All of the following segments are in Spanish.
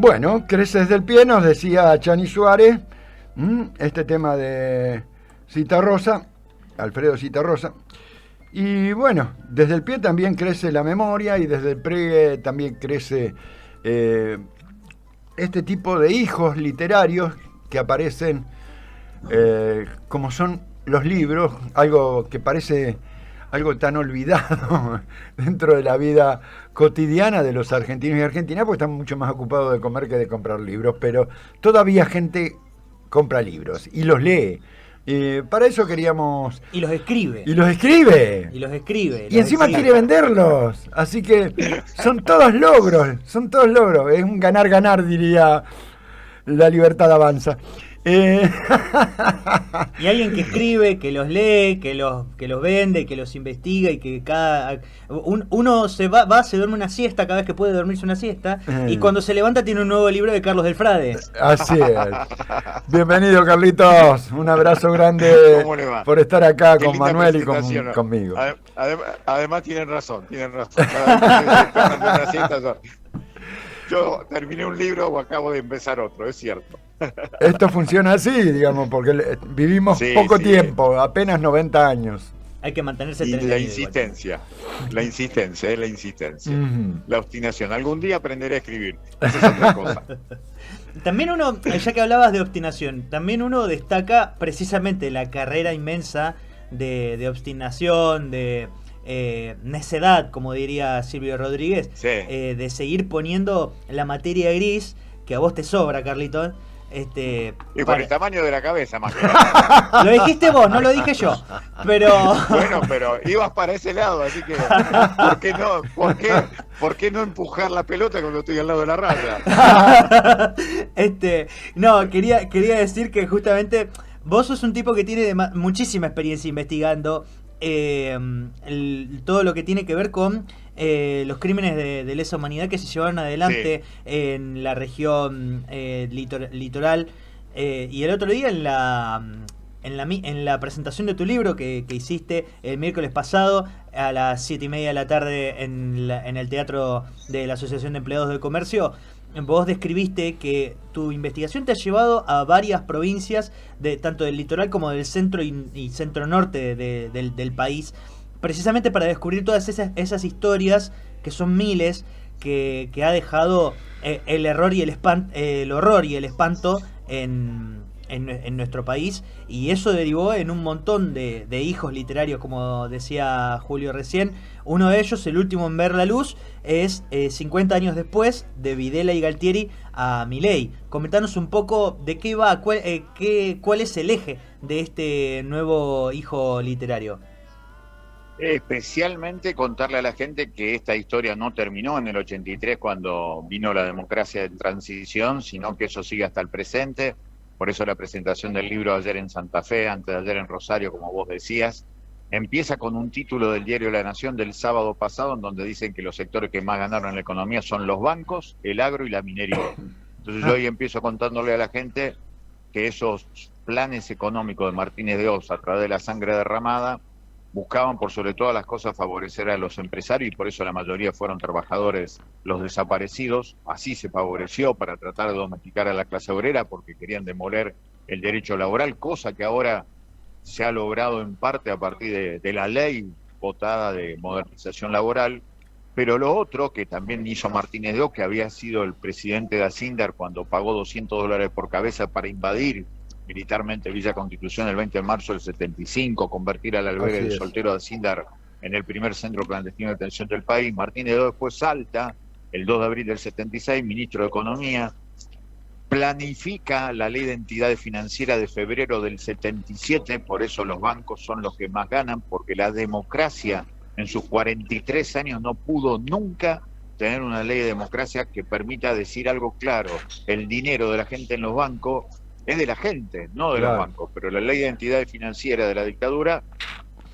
Bueno, Crece desde el pie, nos decía Chani Suárez, este tema de Citarrosa, Alfredo Citarrosa. Y bueno, desde el pie también crece la memoria y desde el pie también crece este tipo de hijos literarios que aparecen como son los libros, algo que parece algo tan olvidado dentro de la vida cotidiana de los argentinos y argentinas, porque están mucho más ocupados de comer que de comprar libros, pero todavía gente compra libros y los lee. Para eso queríamos... Y los escribe. Y los escribe. Y los escribe. Y encima quiere venderlos. Así que son todos logros, son todos logros. Es un ganar-ganar, diría La Libertad Avanza. Y alguien que escribe, que los lee, que los vende, que los investiga y que uno se duerme una siesta cada vez que puede dormirse una siesta y cuando se levanta tiene un nuevo libro de Carlos Delfrade. Así es. Bienvenido, Carlitos. Un abrazo grande por estar acá con Manuel y conmigo. Además tienen razón. Cada vez que una siesta, yo terminé un libro o acabo de empezar otro, es cierto. Esto funciona así, digamos, porque vivimos poco tiempo, apenas 90 años. Hay que mantenerse y la insistencia, la obstinación. Algún día aprenderé a escribir, esa es otra cosa. También uno, ya que hablabas de obstinación, también uno destaca precisamente la carrera inmensa de obstinación, de necedad, como diría Silvio Rodríguez, de seguir poniendo la materia gris, que a vos te sobra, Carlitos. Y por el tamaño de la cabeza, más que nada. Lo dijiste vos, no lo dije yo. Pero bueno, pero ibas para ese lado, así que ¿por qué no empujar la pelota cuando estoy al lado de la raya? No, quería decir que justamente vos sos un tipo que tiene muchísima experiencia investigando todo lo que tiene que ver con los crímenes de lesa humanidad que se llevaron adelante en la región litoral. Y el otro día en la presentación de tu libro que hiciste el miércoles pasado a las 7:30 de la tarde en el Teatro de la Asociación de Empleados del Comercio, vos describiste que tu investigación te ha llevado a varias provincias, tanto del litoral como del centro y centro-norte del país, precisamente para descubrir todas esas historias, que son miles, que ha dejado el horror y el espanto en nuestro país, y eso derivó en un montón de hijos literarios, como decía Julio recién. Uno de ellos, el último en ver la luz, es 50 años después, de Videla y Galtieri a Milei. Comentanos un poco de qué va, cuál es el eje de este nuevo hijo literario. Especialmente contarle a la gente que esta historia no terminó en el 83 cuando vino la democracia de transición, sino que eso sigue hasta el presente. Por eso la presentación del libro ayer en Santa Fe, antes de ayer en Rosario, como vos decías, empieza con un título del diario La Nación del sábado pasado, en donde dicen que los sectores que más ganaron en la economía son los bancos, el agro y la minería. Entonces yo hoy empiezo contándole a la gente que esos planes económicos de Martínez de Oz a través de la sangre derramada buscaban por sobre todas las cosas favorecer a los empresarios, y por eso la mayoría fueron trabajadores, los desaparecidos. Así se favoreció para tratar de domesticar a la clase obrera, porque querían demoler el derecho laboral, cosa que ahora se ha logrado en parte a partir de la ley votada de modernización laboral. Pero lo otro que también hizo Martínez de Oz, que había sido el presidente de Asindar cuando pagó $200 por cabeza para invadir militarmente Villa Constitución el 20 de marzo del 75, convertir al albergue del soltero de Asindar en el primer centro clandestino de detención del país. Martínez de Oz después salta, el 2 de abril del 76, ministro de Economía, planifica la ley de entidades financieras de febrero del 77, por eso los bancos son los que más ganan, porque la democracia en sus 43 años no pudo nunca tener una ley de democracia que permita decir algo claro. El dinero de la gente en los bancos es de la gente, no de los bancos, pero la ley de entidades financieras de la dictadura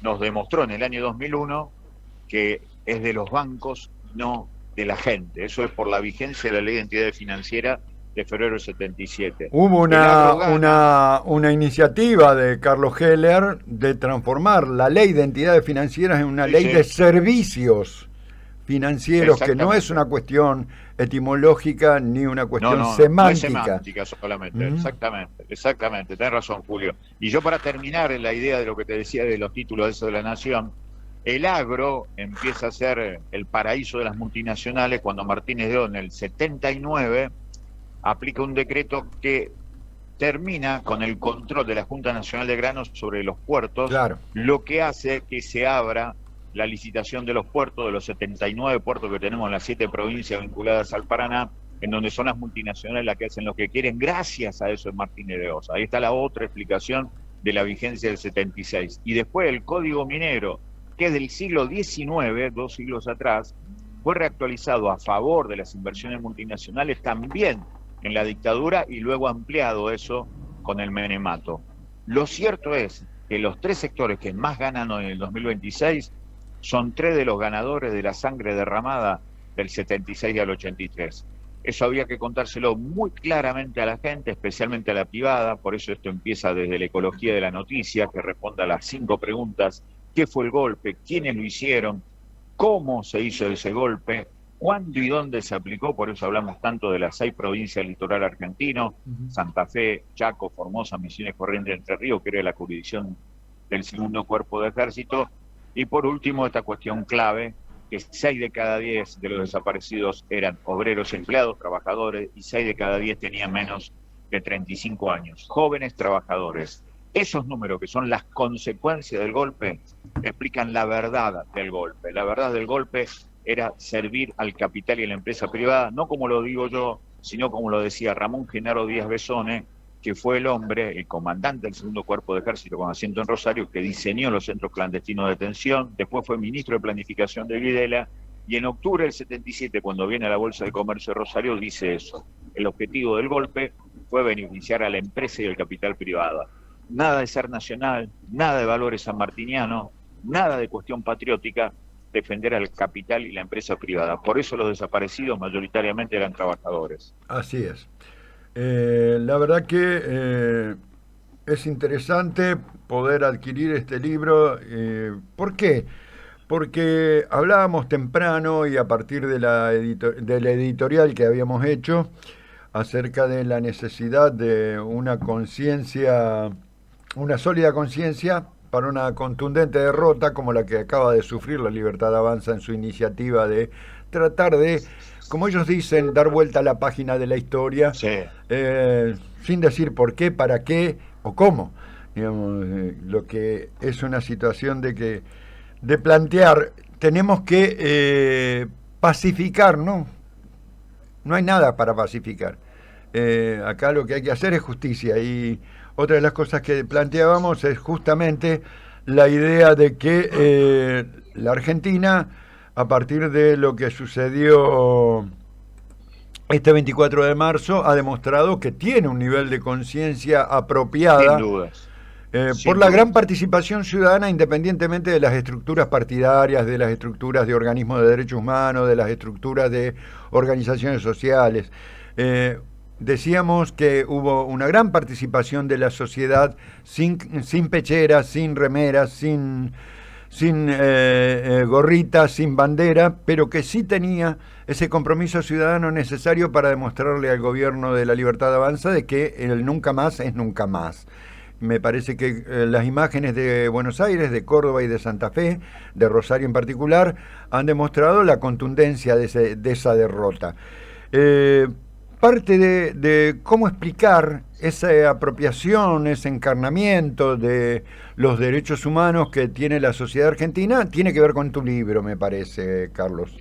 nos demostró en el año 2001 que es de los bancos, no de la gente. Eso es por la vigencia de la ley de entidades financieras de febrero del 77. Hubo una iniciativa de Carlos Heller de transformar la ley de entidades financieras en una ley de servicios financieros, que no es una cuestión etimológica ni una cuestión semántica. No es semántica solamente, exactamente, tenés razón, Julio. Y yo, para terminar en la idea de lo que te decía de los títulos de eso de la Nación, el agro empieza a ser el paraíso de las multinacionales cuando Martínez de Oz en el 79 aplica un decreto que termina con el control de la Junta Nacional de Granos sobre los puertos, claro, lo que hace que se abra la licitación de los puertos, de los 79 puertos que tenemos en las 7 provincias vinculadas al Paraná, en donde son las multinacionales las que hacen lo que quieren, gracias a eso es Martínez de Oz. Ahí está la otra explicación de la vigencia del 76. Y después el Código Minero, que es del siglo XIX, 2 siglos atrás, fue reactualizado a favor de las inversiones multinacionales también en la dictadura y luego ampliado eso con el menemato. Lo cierto es que los 3 sectores que más ganan hoy en el 2026 son 3 de los ganadores de la sangre derramada del 76 al 83. Eso había que contárselo muy claramente a la gente, especialmente a la privada, por eso esto empieza desde la ecología de la noticia, que responda a las 5 preguntas: ¿qué fue el golpe? ¿Quiénes lo hicieron? ¿Cómo se hizo ese golpe? ¿Cuándo y dónde se aplicó? Por eso hablamos tanto de las 6 provincias del litoral argentino, Santa Fe, Chaco, Formosa, Misiones, Corrientes, Entre Ríos, que era la jurisdicción del segundo cuerpo de ejército. Y por último, esta cuestión clave, que 6 de cada 10 de los desaparecidos eran obreros, empleados, trabajadores, y 6 de cada 10 tenían menos de 35 años, jóvenes trabajadores. Esos números, que son las consecuencias del golpe, explican la verdad del golpe. La verdad del golpe era servir al capital y a la empresa privada, no como lo digo yo, sino como lo decía Ramón Genaro Díaz Besone, que fue el hombre, el comandante del segundo cuerpo de ejército con asiento en Rosario, que diseñó los centros clandestinos de detención, después fue ministro de planificación de Videla, y en octubre del 77, cuando viene a la Bolsa de Comercio de Rosario, dice eso: el objetivo del golpe fue beneficiar a la empresa y al capital privado. Nada de ser nacional, nada de valores sanmartinianos, nada de cuestión patriótica, defender al capital y la empresa privada. Por eso los desaparecidos mayoritariamente eran trabajadores. Así es. La verdad que es interesante poder adquirir este libro. ¿Por qué? Porque hablábamos temprano y a partir de la editorial que habíamos hecho acerca de la necesidad de una conciencia, una sólida conciencia para una contundente derrota como la que acaba de sufrir la Libertad Avanza en su iniciativa de tratar de, como ellos dicen, dar vuelta a la página de la historia, sí, sin decir por qué, para qué o cómo. Digamos, lo que es una situación de plantear, tenemos que pacificar, ¿no? No hay nada para pacificar. Acá lo que hay que hacer es justicia, y otra de las cosas que planteábamos es justamente la idea de que la Argentina, a partir de lo que sucedió este 24 de marzo, ha demostrado que tiene un nivel de conciencia apropiada. Sin dudas. Por la gran participación ciudadana, independientemente de las estructuras partidarias, de las estructuras de organismos de derechos humanos, de las estructuras de organizaciones sociales. Decíamos que hubo una gran participación de la sociedad sin pecheras, sin remeras, sin gorritas, sin bandera, pero que sí tenía ese compromiso ciudadano necesario para demostrarle al gobierno de la Libertad Avanza de que el nunca más es nunca más. Me parece que las imágenes de Buenos Aires, de Córdoba y de Santa Fe, de Rosario en particular, han demostrado la contundencia de esa derrota. Parte de cómo explicar esa apropiación, ese encarnamiento de los derechos humanos que tiene la sociedad argentina, tiene que ver con tu libro, me parece, Carlos.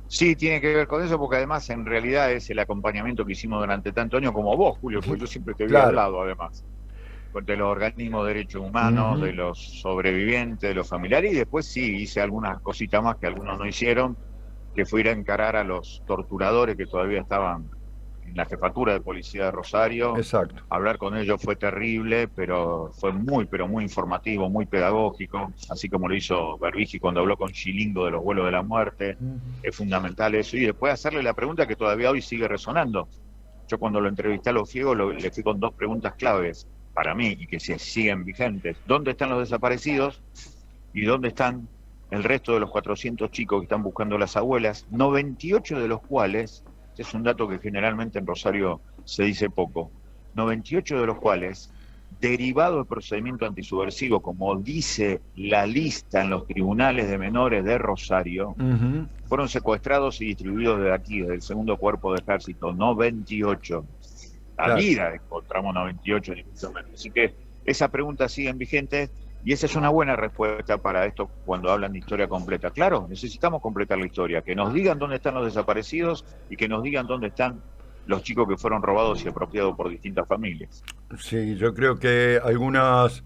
Sí, tiene que ver con eso, porque además en realidad es el acompañamiento que hicimos durante tanto años, como vos, Julio, porque yo siempre te vi al lado, además, de los organismos de derechos humanos, de los sobrevivientes, de los familiares, y después sí hice algunas cositas más que algunos no hicieron, que fue ir a encarar a los torturadores que todavía estaban en la jefatura de policía de Rosario. Exacto. Hablar con ellos fue terrible, pero fue muy informativo, muy pedagógico, así como lo hizo Berbigi cuando habló con Chilingo de los vuelos de la muerte. Es fundamental eso. Y después hacerle la pregunta que todavía hoy sigue resonando. Yo cuando lo entrevisté a los Fiegos le fui con 2 preguntas claves para mí y que se siguen vigentes. ¿Dónde están los desaparecidos? ¿Y dónde están el resto de los 400 chicos que están buscando las abuelas, 98 de los cuales, este es un dato que generalmente en Rosario se dice poco, 98 de los cuales, derivado del procedimiento antisubversivo, como dice la lista en los tribunales de menores de Rosario, fueron secuestrados y distribuidos desde aquí, desde el segundo cuerpo de ejército, 98. La vida encontramos 98 divisiones. Así que esas preguntas siguen vigentes y esa es una buena respuesta para esto cuando hablan de historia completa. Claro, necesitamos completar la historia, que nos digan dónde están los desaparecidos y que nos digan dónde están los chicos que fueron robados y apropiados por distintas familias. Sí, yo creo que algunas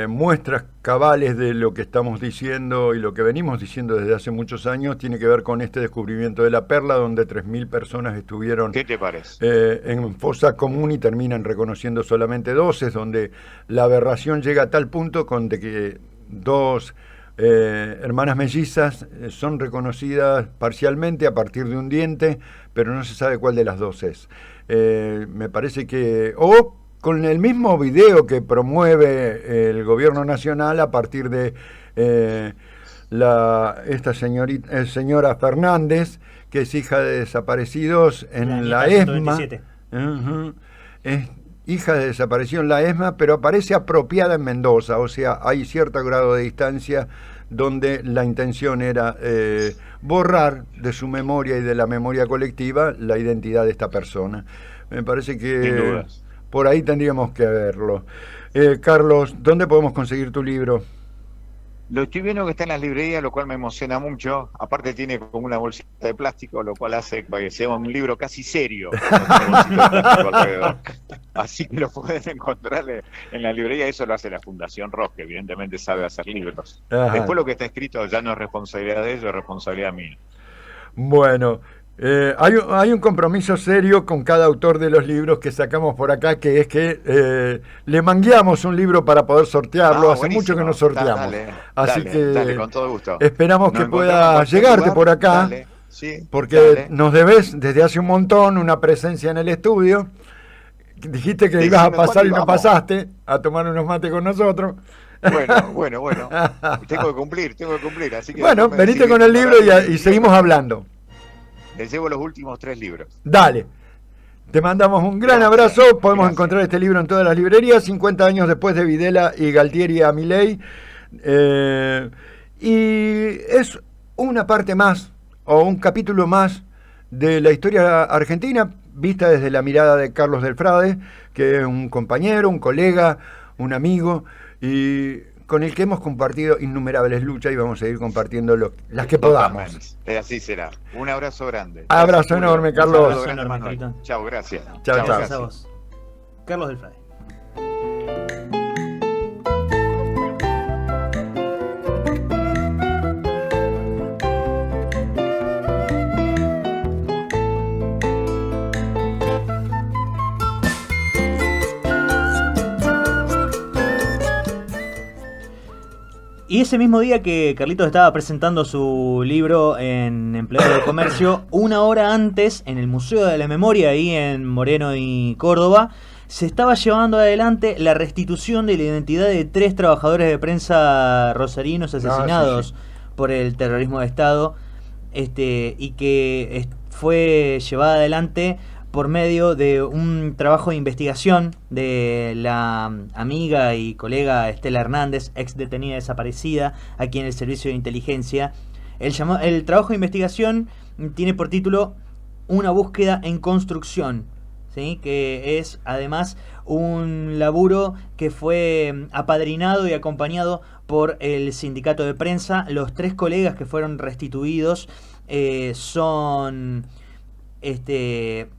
muestras cabales de lo que estamos diciendo y lo que venimos diciendo desde hace muchos años tiene que ver con este descubrimiento de la Perla, donde 3.000 personas estuvieron ¿Qué te parece? En fosa común y terminan reconociendo solamente 12, donde la aberración llega a tal punto con de que dos hermanas mellizas son reconocidas parcialmente a partir de un diente, pero no se sabe cuál de las dos es. Me parece que... con el mismo video que promueve el gobierno nacional a partir de esta señora Fernández, que es hija de desaparecidos en la ESMA. Es hija de desaparecidos en la ESMA, pero aparece apropiada en Mendoza, o sea, hay cierto grado de distancia donde la intención era borrar de su memoria y de la memoria colectiva la identidad de esta persona. Me parece que... Sin dudas. Por ahí tendríamos que verlo. Carlos, ¿dónde podemos conseguir tu libro? Lo estoy viendo que está en las librerías, lo cual me emociona mucho. Aparte tiene como una bolsita de plástico, lo cual hace que sea un libro casi serio. Así que lo pueden encontrar en la librería. Eso lo hace la Fundación Ross, que evidentemente sabe hacer libros. Ajá. Después lo que está escrito ya no es responsabilidad de ellos, es responsabilidad mía. Bueno, hay un compromiso serio con cada autor de los libros que sacamos por acá, que es que le mangueamos un libro para poder sortearlo. Hace mucho que no sorteamos. Así que con todo gusto. Esperamos que pueda llegarte por acá, porque nos debes desde hace un montón una presencia en el estudio. Dijiste que ibas a pasar y no pasaste a tomar unos mates con nosotros. Bueno. Tengo que cumplir. Así que bueno, venite con el libro y seguimos hablando. Les llevo los últimos 3 libros. Dale. Te mandamos un gran abrazo. Podemos encontrar este libro en todas las librerías, 50 años después de Videla y Galtieri a Milei. Y es una parte más, o un capítulo más, de la historia argentina, vista desde la mirada de Carlos Delfrade, que es un compañero, un colega, un amigo, y con el que hemos compartido innumerables luchas y vamos a seguir compartiendo las que podamos. Así será. Un abrazo grande. Abrazo enorme, Carlos. Un abrazo enorme, Carlito. Chao, gracias. Chao. Gracias a vos. Carlos Delfrade. Y ese mismo día que Carlitos estaba presentando su libro en Empleado de Comercio, una hora antes, en el Museo de la Memoria, ahí en Moreno y Córdoba, se estaba llevando adelante la restitución de la identidad de 3 trabajadores de prensa rosarinos asesinados por el terrorismo de Estado, y que fue llevada adelante por medio de un trabajo de investigación de la amiga y colega Estela Hernández, ex detenida desaparecida aquí en el Servicio de Inteligencia. El trabajo de investigación tiene por título Una búsqueda en construcción, ¿sí? Que es además un laburo que fue apadrinado y acompañado por el sindicato de prensa. Los 3 colegas que fueron restituidos son...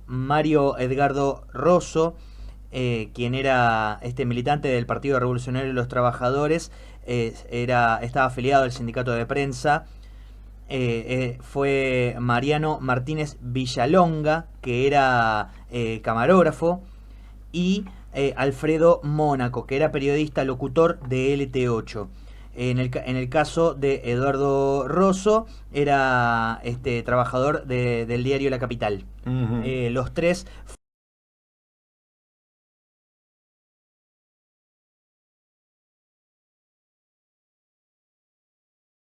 Mario Edgardo Rosso, quien era militante del Partido Revolucionario de los Trabajadores, estaba afiliado al sindicato de prensa. Fue Mariano Martínez Villalonga, que era camarógrafo, y Alfredo Mónaco, que era periodista locutor de LT8. En el caso de Eduardo Rosso, era trabajador del diario La Capital. Los 3